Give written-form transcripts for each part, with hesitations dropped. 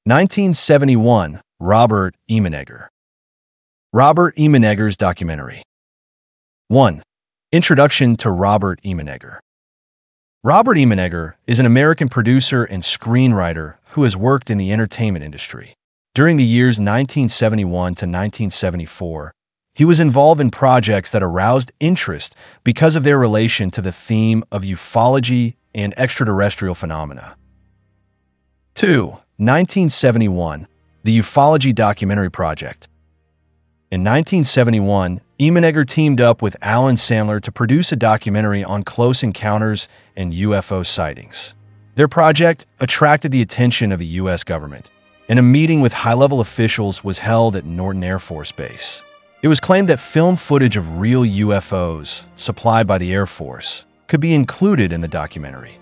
1971, Robert E. Menegger. Robert E. Menegger's documentary. 1. Introduction to Robert E. Menegger. Robert E. Menegger is an American producer and screenwriter who has worked in the entertainment industry. During the years 1971 to 1974, he was involved in projects that aroused interest because of their relation to the theme of ufology and extraterrestrial phenomena. 2. 1971, the Ufology Documentary Project. In 1971, E. Menegger teamed up with Alan Sandler to produce a documentary on close encounters and UFO sightings. Their project attracted the attention of the U.S. government, and a meeting with high-level officials was held at Norton Air Force Base. It was claimed that film footage of real UFOs, supplied by the Air Force, could be included in the documentary.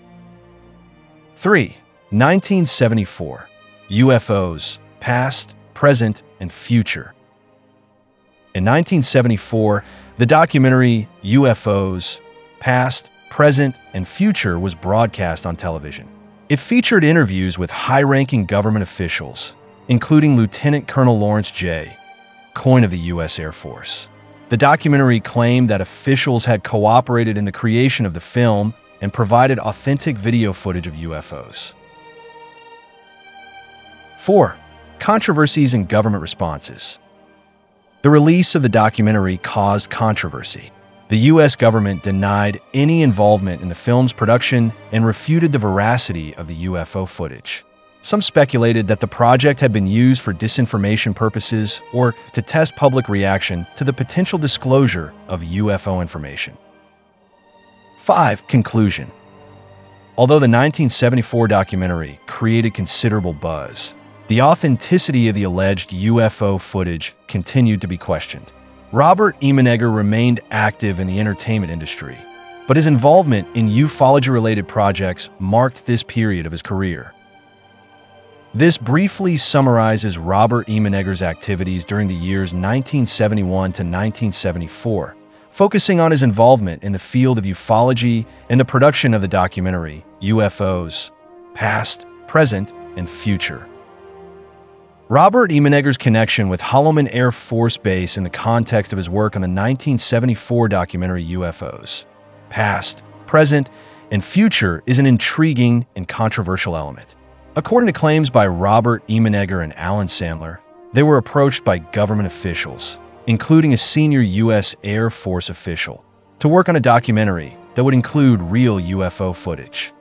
3. 1974, UFOs, Past, Present, and Future. In 1974, the documentary UFOs, Past, Present, and Future was broadcast on television. It featured interviews with high-ranking government officials, including Lieutenant Colonel Lawrence J. Coyne of the U.S. Air Force. The documentary claimed that officials had cooperated in the creation of the film and provided authentic video footage of UFOs. 4. Controversies and government responses. The release of the documentary caused controversy. The U.S. government denied any involvement in the film's production and refuted the veracity of the UFO footage. Some speculated that the project had been used for disinformation purposes or to test public reaction to the potential disclosure of UFO information. 5. Conclusion. Although the 1974 documentary created considerable buzz, the authenticity of the alleged UFO footage continued to be questioned. Robert E. Menegger remained active in the entertainment industry, but his involvement in ufology-related projects marked this period of his career. This briefly summarizes Robert E. Menegger's activities during the years 1971 to 1974, focusing on his involvement in the field of ufology and the production of the documentary UFOs, Past, Present, and Future. Robert E. Menegger's connection with Holloman Air Force Base in the context of his work on the 1974 documentary UFOs, Past, Present, and Future is an intriguing and controversial element. According to claims by Robert E. Menegger and Alan Sandler, they were approached by government officials, including a senior U.S. Air Force official, to work on a documentary that would include real UFO footage.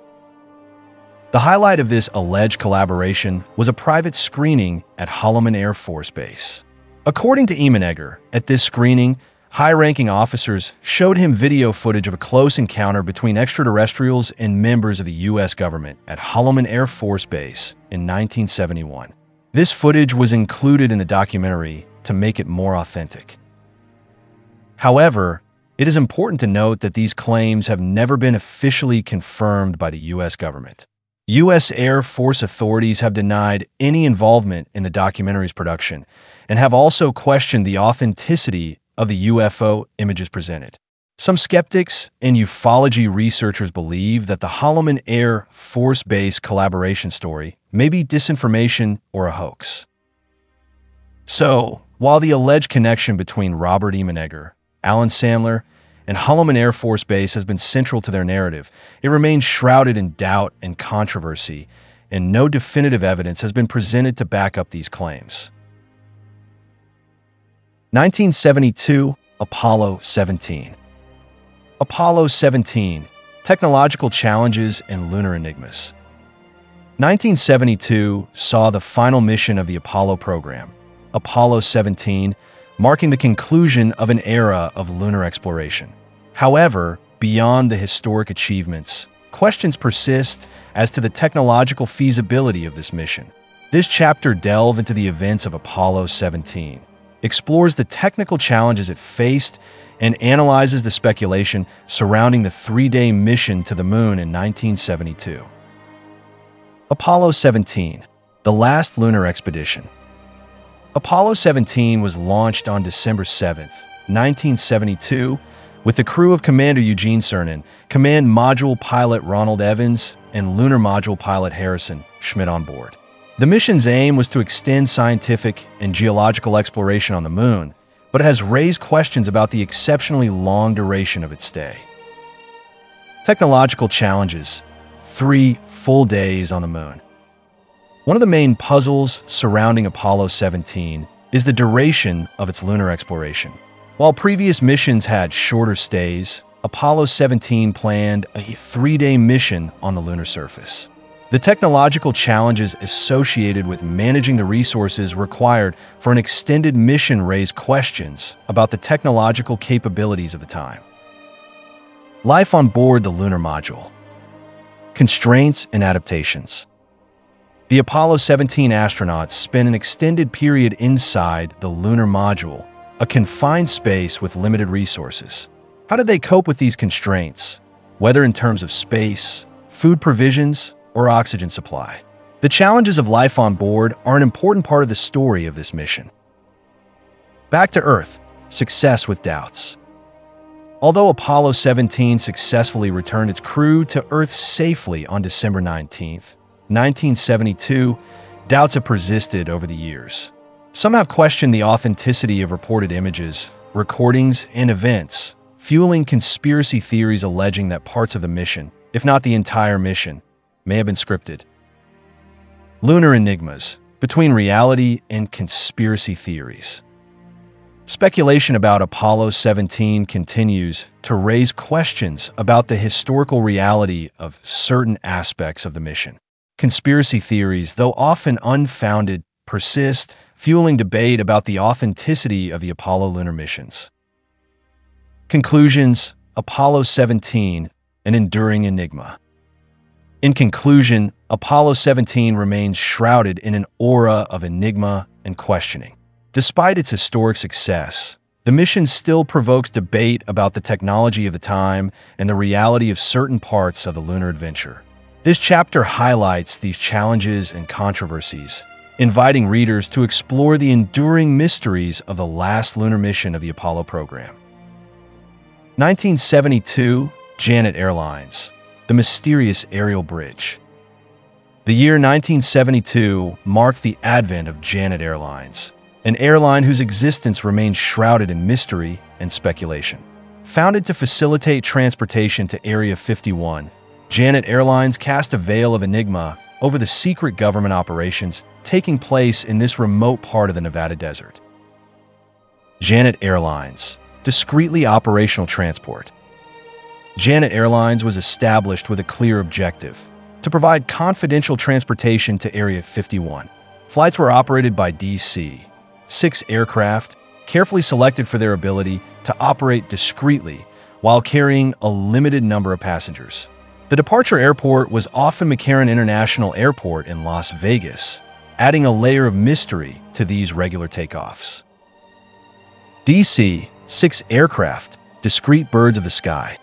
The highlight of this alleged collaboration was a private screening at Holloman Air Force Base. According to E. Menegger, at this screening, high-ranking officers showed him video footage of a close encounter between extraterrestrials and members of the U.S. government at Holloman Air Force Base in 1971. This footage was included in the documentary to make it more authentic. However, it is important to note that these claims have never been officially confirmed by the U.S. government. U.S. Air Force authorities have denied any involvement in the documentary's production and have also questioned the authenticity of the UFO images presented. Some skeptics and ufology researchers believe that the Holloman Air Force Base collaboration story may be disinformation or a hoax. So, while the alleged connection between Robert E. Menegger, Alan Sandler, and Holloman Air Force Base has been central to their narrative, it remains shrouded in doubt and controversy, and no definitive evidence has been presented to back up these claims. 1972, Apollo 17. Apollo 17, Technological Challenges and Lunar Enigmas. 1972 saw the final mission of the Apollo program, Apollo 17, marking the conclusion of an era of lunar exploration. However, beyond the historic achievements, questions persist as to the technological feasibility of this mission. This chapter delves into the events of Apollo 17, explores the technical challenges it faced, and analyzes the speculation surrounding the three-day mission to the moon in 1972. Apollo 17, the last lunar expedition. Apollo 17 was launched on December 7, 1972, with the crew of Commander Eugene Cernan, Command Module Pilot Ronald Evans, and Lunar Module Pilot Harrison Schmitt on board. The mission's aim was to extend scientific and geological exploration on the moon, but it has raised questions about the exceptionally long duration of its stay. Technological challenges: 3 full days on the moon. One of the main puzzles surrounding Apollo 17 is the duration of its lunar exploration. While previous missions had shorter stays, Apollo 17 planned a 3-day mission on the lunar surface. The technological challenges associated with managing the resources required for an extended mission raise questions about the technological capabilities of the time. Life on board the lunar module. Constraints and adaptations. The Apollo 17 astronauts spent an extended period inside the lunar module, a confined space with limited resources. How did they cope with these constraints, whether in terms of space, food provisions, or oxygen supply? The challenges of life on board are an important part of the story of this mission. Back to Earth, success with doubts. Although Apollo 17 successfully returned its crew to Earth safely on December 19, 1972, doubts have persisted over the years. Some have questioned the authenticity of reported images, recordings, and events, fueling conspiracy theories alleging that parts of the mission, if not the entire mission, may have been scripted. Lunar enigmas, between reality and conspiracy theories. Speculation about Apollo 17 continues to raise questions about the historical reality of certain aspects of the mission. Conspiracy theories, though often unfounded, persist, fueling debate about the authenticity of the Apollo lunar missions. Conclusions: Apollo 17, an enduring enigma. In conclusion, Apollo 17 remains shrouded in an aura of enigma and questioning. Despite its historic success, the mission still provokes debate about the technology of the time and the reality of certain parts of the lunar adventure. This chapter highlights these challenges and controversies, inviting readers to explore the enduring mysteries of the last lunar mission of the Apollo program. 1972, Janet Airlines, the mysterious aerial bridge. The year 1972 marked the advent of Janet Airlines, an airline whose existence remains shrouded in mystery and speculation. Founded to facilitate transportation to Area 51, Janet Airlines cast a veil of enigma over the secret government operations taking place in this remote part of the Nevada desert. Janet Airlines, discreetly operational transport. Janet Airlines was established with a clear objective: to provide confidential transportation to Area 51. Flights were operated by DC-6 aircraft, carefully selected for their ability to operate discreetly while carrying a limited number of passengers. The departure airport was often McCarran International Airport in Las Vegas, adding a layer of mystery to these regular takeoffs. DC-6 aircraft, discreet birds of the sky.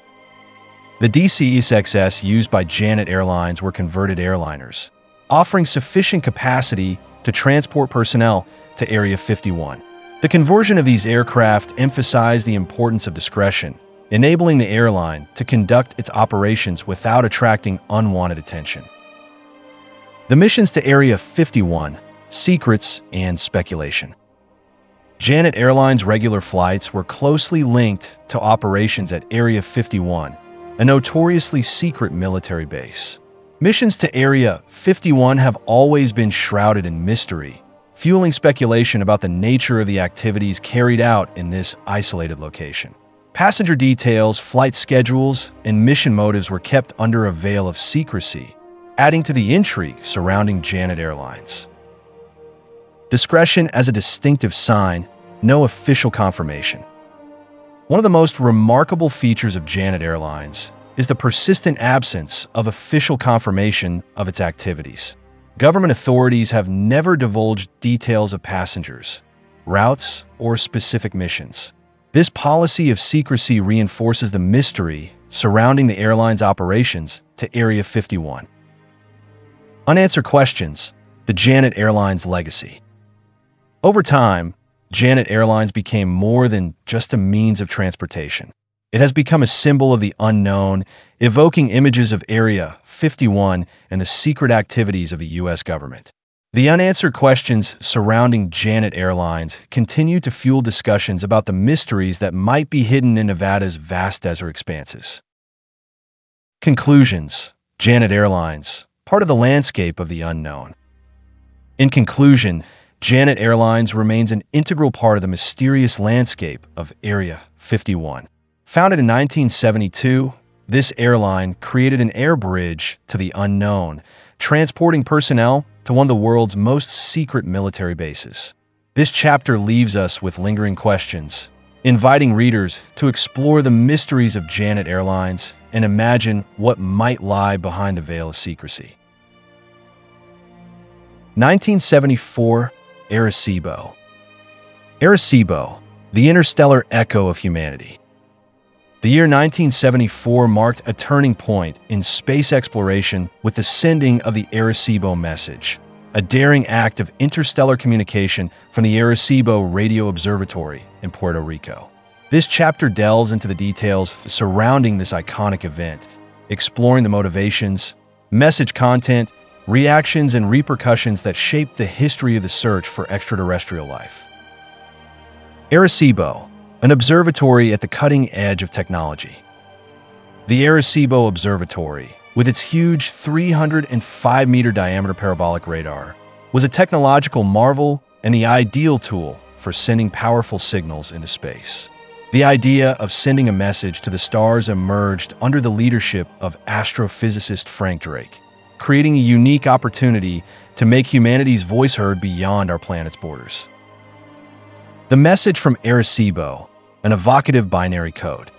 The DC-6s used by Janet Airlines were converted airliners, offering sufficient capacity to transport personnel to Area 51. The conversion of these aircraft emphasized the importance of discretion, enabling the airline to conduct its operations without attracting unwanted attention. The missions to Area 51, secrets and speculation. Janet Airlines' regular flights were closely linked to operations at Area 51, a notoriously secret military base. Missions to Area 51 have always been shrouded in mystery, fueling speculation about the nature of the activities carried out in this isolated location. Passenger details, flight schedules, and mission motives were kept under a veil of secrecy, adding to the intrigue surrounding Janet Airlines. Discretion as a distinctive sign, no official confirmation. One of the most remarkable features of Janet Airlines is the persistent absence of official confirmation of its activities. Government authorities have never divulged details of passengers, routes, or specific missions. This policy of secrecy reinforces the mystery surrounding the airline's operations to Area 51. Unanswered questions: the Janet Airlines legacy. Over time, Janet Airlines became more than just a means of transportation. It has become a symbol of the unknown, evoking images of Area 51 and the secret activities of the U.S. government. The unanswered questions surrounding Janet Airlines continue to fuel discussions about the mysteries that might be hidden in Nevada's vast desert expanses. Conclusions: Janet Airlines, part of the landscape of the unknown. In conclusion, Janet Airlines remains an integral part of the mysterious landscape of Area 51. Founded in 1972, this airline created an air bridge to the unknown, transporting personnel to one of the world's most secret military bases. This chapter leaves us with lingering questions, inviting readers to explore the mysteries of Janet Airlines and imagine what might lie behind the veil of secrecy. 1974, Arecibo. Arecibo, the interstellar echo of humanity. The year 1974 marked a turning point in space exploration with the sending of the Arecibo message, a daring act of interstellar communication from the Arecibo Radio Observatory in Puerto Rico. This chapter delves into the details surrounding this iconic event, exploring the motivations, message content, reactions, and repercussions that shaped the history of the search for extraterrestrial life. Arecibo, an observatory at the cutting edge of technology. The Arecibo Observatory, with its huge 305-meter diameter parabolic radar, was a technological marvel and the ideal tool for sending powerful signals into space. The idea of sending a message to the stars emerged under the leadership of astrophysicist Frank Drake, creating a unique opportunity to make humanity's voice heard beyond our planet's borders. The message from Arecibo, an evocative binary code.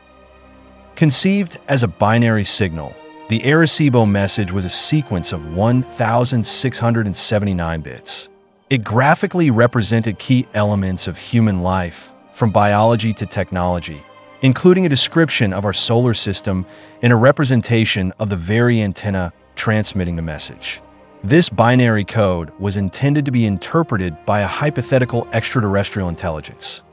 Conceived as a binary signal, the Arecibo message was a sequence of 1,679 bits. It graphically represented key elements of human life, from biology to technology, including a description of our solar system and a representation of the very antenna transmitting the message. This binary code was intended to be interpreted by a hypothetical extraterrestrial intelligence.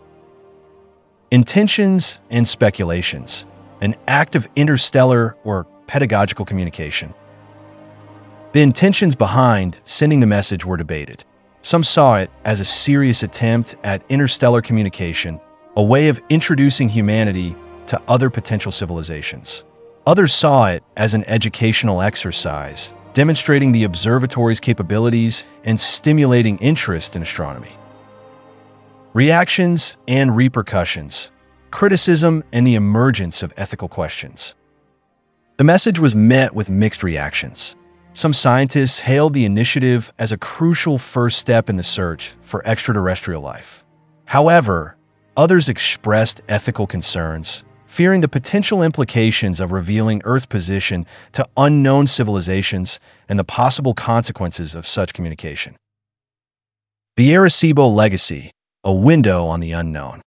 Intentions and speculations, an act of interstellar or pedagogical communication. The intentions behind sending the message were debated. Some saw it as a serious attempt at interstellar communication, a way of introducing humanity to other potential civilizations. Others saw it as an educational exercise, demonstrating the observatory's capabilities and stimulating interest in astronomy. Reactions and repercussions, criticism, and the emergence of ethical questions. The message was met with mixed reactions. Some scientists hailed the initiative as a crucial first step in the search for extraterrestrial life. However, others expressed ethical concerns, fearing the potential implications of revealing Earth's position to unknown civilizations and the possible consequences of such communication. The Arecibo legacy, a window on the unknown.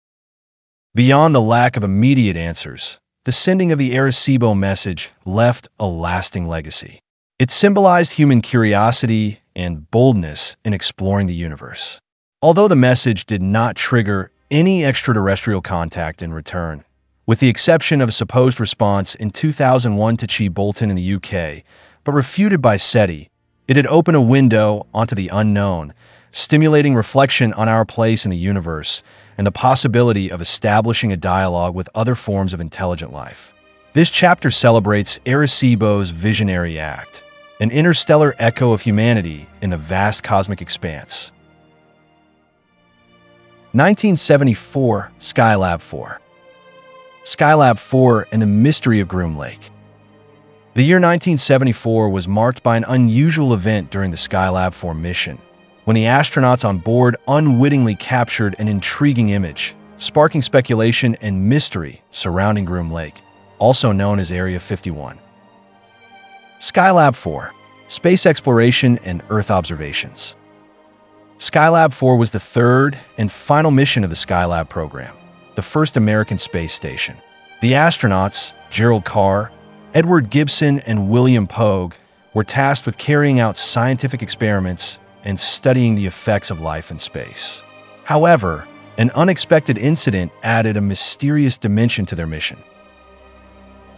Beyond the lack of immediate answers, the sending of the Arecibo message left a lasting legacy. It symbolized human curiosity and boldness in exploring the universe. Although the message did not trigger any extraterrestrial contact in return, with the exception of a supposed response in 2001 to Chi Bolton in the UK, but refuted by SETI, it had opened a window onto the unknown, stimulating reflection on our place in the universe and the possibility of establishing a dialogue with other forms of intelligent life. This chapter celebrates Arecibo's visionary act, an interstellar echo of humanity in the vast cosmic expanse. 1974, Skylab 4. Skylab 4 and the mystery of Groom Lake. The year 1974 was marked by an unusual event during the Skylab 4 mission, when the astronauts on board unwittingly captured an intriguing image, sparking speculation and mystery surrounding Groom Lake, also known as Area 51. Skylab 4, Space Exploration and Earth Observations. Skylab 4 was the third and final mission of the Skylab program, the first American space station. The astronauts, Gerald Carr, Edward Gibson, and William Pogue, were tasked with carrying out scientific experiments and studying the effects of life in space. However, an unexpected incident added a mysterious dimension to their mission.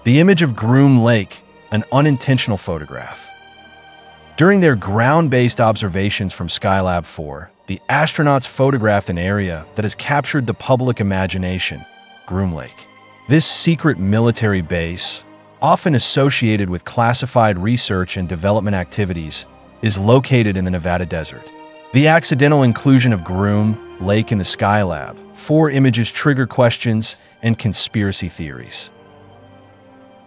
The image of Groom Lake, an unintentional photograph. During their ground-based observations from Skylab 4, the astronauts photographed an area that has captured the public imagination, Groom Lake. This secret military base, often associated with classified research and development activities, is located in the Nevada desert. The accidental inclusion of Groom Lake in the Skylab 4 images trigger questions and conspiracy theories.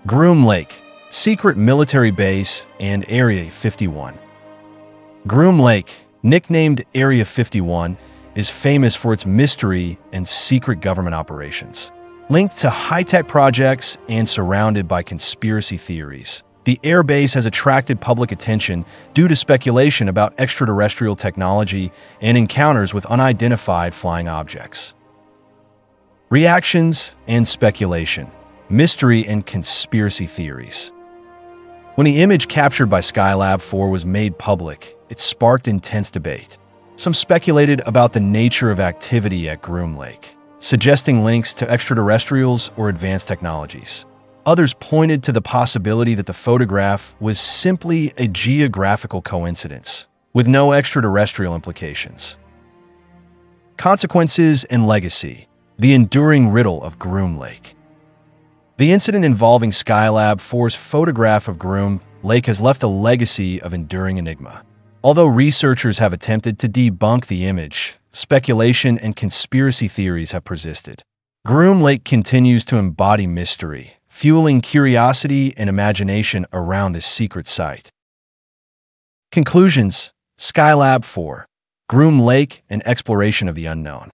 Groom Lake, secret military base, and Area 51. Groom Lake, nicknamed Area 51, is famous for its mystery and secret government operations. Linked to high-tech projects and surrounded by conspiracy theories, the airbase has attracted public attention due to speculation about extraterrestrial technology and encounters with unidentified flying objects. Reactions and speculation, mystery and conspiracy theories. When the image captured by Skylab 4 was made public, it sparked intense debate. Some speculated about the nature of activity at Groom Lake, suggesting links to extraterrestrials or advanced technologies. Others pointed to the possibility that the photograph was simply a geographical coincidence, with no extraterrestrial implications. Consequences and legacy, the enduring riddle of Groom Lake. The incident involving Skylab 4's photograph of Groom Lake has left a legacy of enduring enigma. Although researchers have attempted to debunk the image, speculation and conspiracy theories have persisted. Groom Lake continues to embody mystery, fueling curiosity and imagination around this secret site. Conclusions: Skylab 4, Groom Lake, and exploration of the unknown.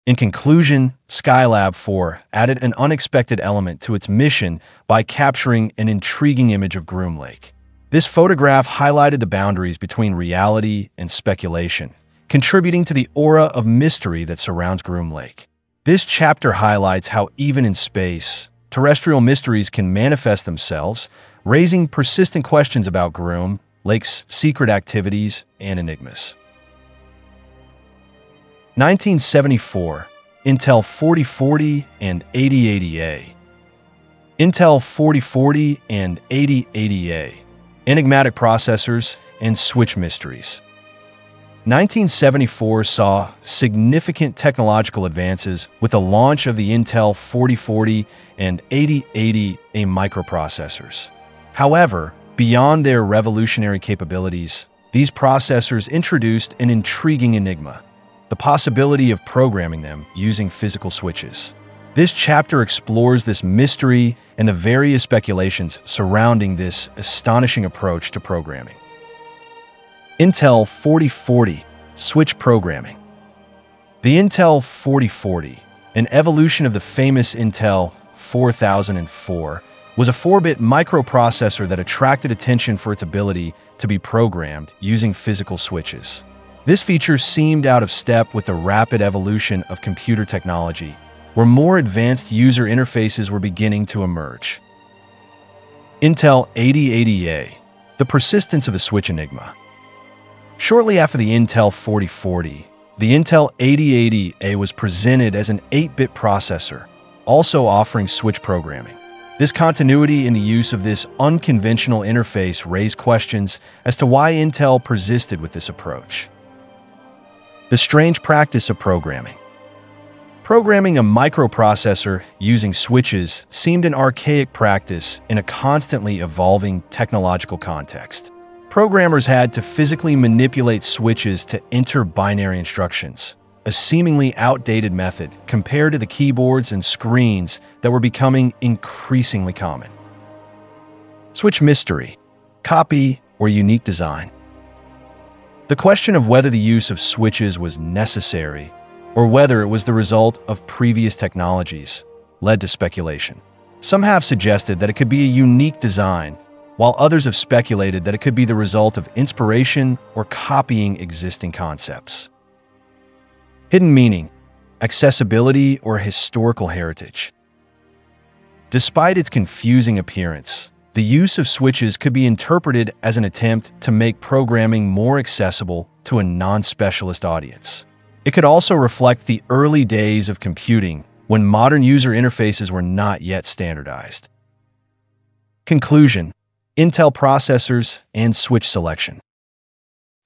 In conclusion, Skylab 4 added an unexpected element to its mission by capturing an intriguing image of Groom Lake. This photograph highlighted the boundaries between reality and speculation, contributing to the aura of mystery that surrounds Groom Lake. This chapter highlights how even in space, terrestrial mysteries can manifest themselves, raising persistent questions about Groom Lake's secret activities and enigmas. 1974, Intel 4040 and 8080A. Intel 4040 and 8080A, enigmatic processors and switch mysteries. 1974 saw significant technological advances with the launch of the Intel 4040 and 8080A microprocessors. However, beyond their revolutionary capabilities, these processors introduced an intriguing enigma: the possibility of programming them using physical switches. This chapter explores this mystery and the various speculations surrounding this astonishing approach to programming. Intel 4040 switch programming. The Intel 4040, an evolution of the famous Intel 4004, was a 4-bit microprocessor that attracted attention for its ability to be programmed using physical switches. This feature seemed out of step with the rapid evolution of computer technology, where more advanced user interfaces were beginning to emerge. Intel 8080A, the persistence of the switch enigma. Shortly after the Intel 4040, the Intel 8080A was presented as an 8-bit processor, also offering switch programming. This continuity in the use of this unconventional interface raised questions as to why Intel persisted with this approach. The strange practice of programming. Programming a microprocessor using switches seemed an archaic practice in a constantly evolving technological context. Programmers had to physically manipulate switches to enter binary instructions, a seemingly outdated method compared to the keyboards and screens that were becoming increasingly common. Switch mystery, copy, or unique design. The question of whether the use of switches was necessary or whether it was the result of previous technologies led to speculation. Some have suggested that it could be a unique design, while others have speculated that it could be the result of inspiration or copying existing concepts. Hidden meaning, accessibility, or historical heritage. Despite its confusing appearance, the use of switches could be interpreted as an attempt to make programming more accessible to a non-specialist audience. It could also reflect the early days of computing when modern user interfaces were not yet standardized. Conclusion: Intel processors, and switch selection.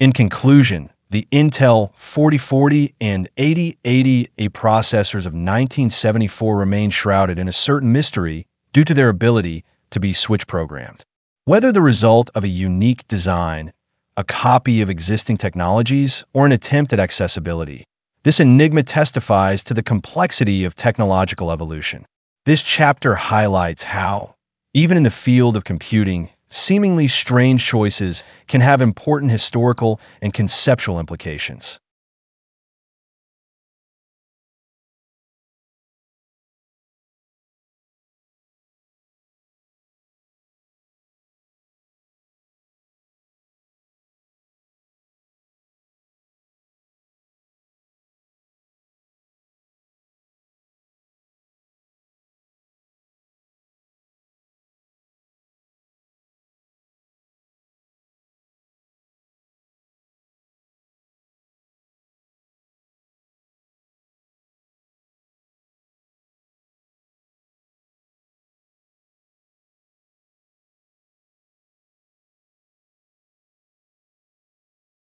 In conclusion, the Intel 4040 and 8080A processors of 1974 remain shrouded in a certain mystery due to their ability to be switch programmed. Whether the result of a unique design, a copy of existing technologies, or an attempt at accessibility, this enigma testifies to the complexity of technological evolution. This chapter highlights how, even in the field of computing, seemingly strange choices can have important historical and conceptual implications.